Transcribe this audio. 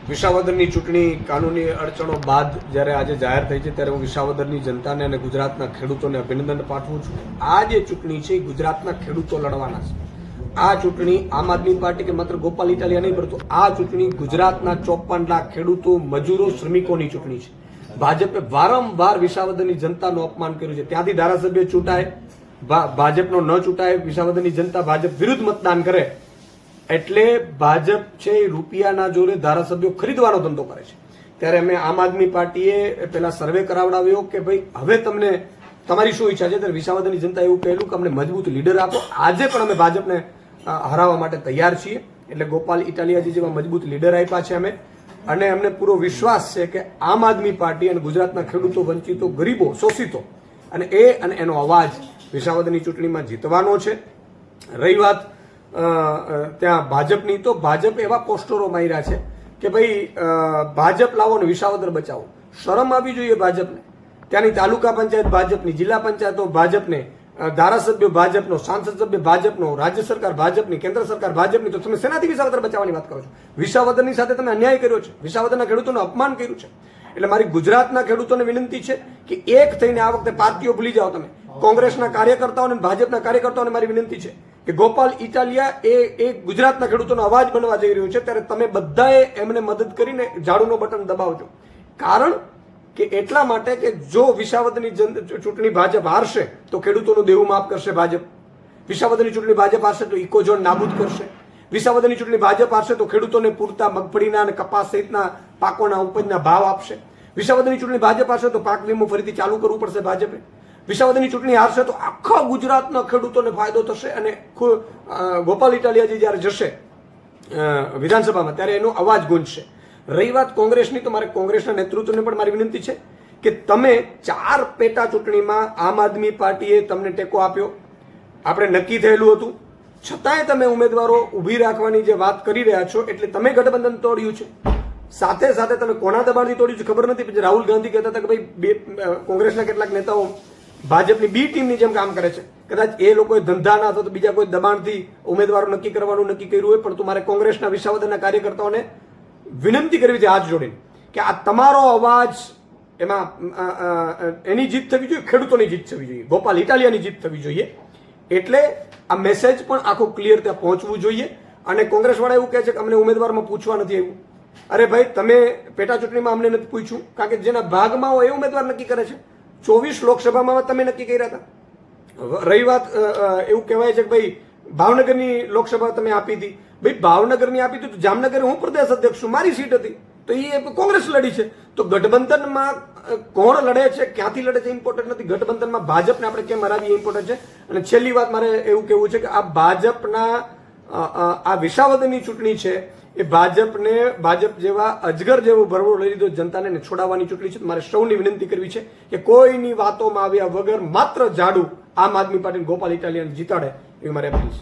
વિસાવદરની ચૂંટણી કાનૂની અડચણો બાદ જ્યારે આજે જાહેર થઈ છે ત્યારે હું વિસાવદરની જનતાને અને ગુજરાતના ખેડૂતોને અભિનંદન પાઠવું છું. આ જે ચૂંટણી છે એ ગુજરાતના ખેડૂતો લડવાના છે. આ ચૂંટણી આમ આદમી પાર્ટી કે માત્ર ગોપાલ ઇટાલિયા નહીં, પરંતુ આ ચૂંટણી ગુજરાતના 54 લાખ ખેડૂતો, મજૂરો, શ્રમિકોની ચૂંટણી છે. ભાજપે વારંવાર વિસાવદરની જનતાનું અપમાન કર્યું છે. ત્યાંથી ધારાસભ્ય ચૂંટાય, ભાજપનો ન ચૂંટાય, વિસાવદરની જનતા ભાજપ વિરુદ્ધ મતદાન કરે એટલે ભાજપ છે રૂપિયાના જોરે ધારાસભ્યો ખરીદવાનો ધંધો કરે છે. ત્યારે અમે આમ આદમી પાર્ટીએ પેલા સર્વે કરાવડાવ્યો કે ભાઈ હવે તમને તમારી શું ઈચ્છા છે. ત્યારે વિસાવદરની જનતા એવું કહેલું કે અમને મજબૂત લીડર આપો. આજે પણ અમે ભાજપને હરાવવા માટે તૈયાર છીએ. એટલે ગોપાલ ઇટાલિયાજી જેવા મજબૂત લીડર આપ્યા છે અમે, અને અમને પૂરો વિશ્વાસ છે કે આમ આદમી પાર્ટી અને ગુજરાતના ખેડૂતો, વંચિતો, ગરીબો, શોષિતો અને એનો અવાજ વિસાવદરની ચૂંટણીમાં જીતવાનો છે. રહી વાત ત્યાં ભાજપની, તો ભાજપ એવા પોસ્ટરો માર્યા છે કે ભાઈ ભાજપ લાવો ને વિસાવદર બચાવો. શરમ આવી જોઈએ ભાજપને. ત્યાંની તાલુકા પંચાયત ભાજપની, જિલ્લા પંચાયતો ભાજપને, ધારાસભ્યો ભાજપનો, સાંસદ સભ્ય ભાજપનો, રાજ્ય સરકાર ભાજપની, કેન્દ્ર સરકાર ભાજપની, તો તમે શેનાથી વિસાવદર બચાવવાની વાત કરો છો? વિસાવદરની સાથે તમે અન્યાય કર્યો છે, વિસાવદરના ખેડૂતોનું અપમાન કર્યું છે. એટલે મારી ગુજરાતના ખેડૂતોને વિનંતી છે કે એક થઈને આ વખતે પાર્ટીઓ ભૂલી જાઓ. તમે કોંગ્રેસના કાર્યકર્તાઓને, ભાજપના કાર્યકર્તાઓને મારી વિનંતી છે કે ગોપાલ ઇટાલિયા એ ગુજરાતના ખેડૂતોનો અવાજ બનવા જઈ રહ્યો છે. ત્યારે તમે બધાએ એમને મદદ કરીને ઝાડુનો બટન દબાવજો. કારણ કે એટલા માટે કે જો વિસાવદરની ચૂંટણી ભાજપ હારશે તો ખેડૂતોનું દેવું માફ કરશે ભાજપ. વિસાવદરની ચૂંટણી ભાજપ હારશે તો ઇકોઝોન નાબૂદ કરશે. વિસાવદરની ચૂંટણી ભાજપ હારશે તો ખેડૂતોને પૂરતા મગફળીના અને કપાસ સહિતના પાકોના ઉપજના ભાવ આપશે. વિસાવદરની ચૂંટણી ભાજપ હારશે તો પાક વીમો ફરીથી ચાલુ કરવું પડશે ભાજપે. વિસાવદરની ચૂંટણી હારશે તો આખા ગુજરાતના ખેડૂતોને ફાયદો થશે. અને ગોપાલ ઇટાલિયાજી જ્યારે જશે વિધાનસભામાં ત્યારે એનો અવાજ ગુંજશે. રહી વાત કોંગ્રેસની, તો મારે કોંગ્રેસના નેતૃત્વને પણ મારી વિનંતી છે કે તમે 4 પેટા ચૂંટણીમાં આમ આદમી પાર્ટીએ તમને ટેકો આપ્યો, આપણે નક્કી થયેલું હતું, છતાંય તમે ઉમેદવારો ઊભી રાખવાની જે વાત કરી રહ્યા છો એટલે તમે ગઠબંધન તોડ્યું છે. સાથે સાથે તમે કોના દબાણથી તોડ્યું છે ખબર નથી. પછી રાહુલ ગાંધી કહેતા હતા કે ભાઈ કોંગ્રેસના કેટલાક નેતાઓ ભાજપની બી ટીમની જેમ કામ કરે છે. કદાચ એ લોકોએ ધંધા ના અથવા તો બીજા કોઈ દબાણથી ઉમેદવારો નક્કી કરવાનું નક્કી કર્યું હોય, પણ મારે કોંગ્રેસના વિસાવદરના કાર્યકર્તાઓને વિનંતી કરવી છે હાથ જોડીને કે આ તમારો અવાજ, એમાં એની જીત થવી જોઈએ, ખેડૂતોની જીત થવી જોઈએ, ગોપાલ ઇટાલિયાની જીત થવી જોઈએ. એટલે આ મેસેજ પણ આખો ક્લિયર ત્યાં પહોંચવું જોઈએ. અને કોંગ્રેસવાળા એવું કહે છે કે અમને ઉમેદવારમાં પૂછવા નથી આવ્યું. અરે ભાઈ, તમે પેટા ચૂંટણીમાં અમને નથી પૂછ્યું, કારણ કે જેના ભાગમાં હોય એ ઉમેદવાર નક્કી કરે છે. 24 લોકસભામાં તમે નક્કી કર્યા હતા. રહી વાત, એવું કહેવાય છે કે ભાઈ ભાવનગરની લોકસભા તમે આપી હતી. ભાઈ ભાવનગરની આપી હતી તો જામનગર હું પ્રદેશ અધ્યક્ષ છું, મારી સીટ હતી, તો એ કોંગ્રેસ લડી છે. તો ગઠબંધનમાં કોણ લડે છે, ક્યાંથી લડે છે ઇમ્પોર્ટન્ટ નથી. ગઠબંધનમાં ભાજપને આપણે કેમ હરાવીએ ઇમ્પોર્ટન્ટ છે. અને છેલ્લી વાત મારે એવું કહેવું છે કે આ ભાજપના આ વિસાવદરની ચૂંટણી છે એ ભાજપ જેવા અજગર જેવો ભરવો લઈ લીધો જનતાને છોડાવવાની ચૂંટણી છે. મારે સૌની વિનંતી કરવી છે કે કોઈની વાતોમાં આવ્યા વગર માત્ર ઝાડુ આમ આદમી પાર્ટી ગોપાલ ઇટાલિયાને જીતાડે એવી મારે અપીલ છે.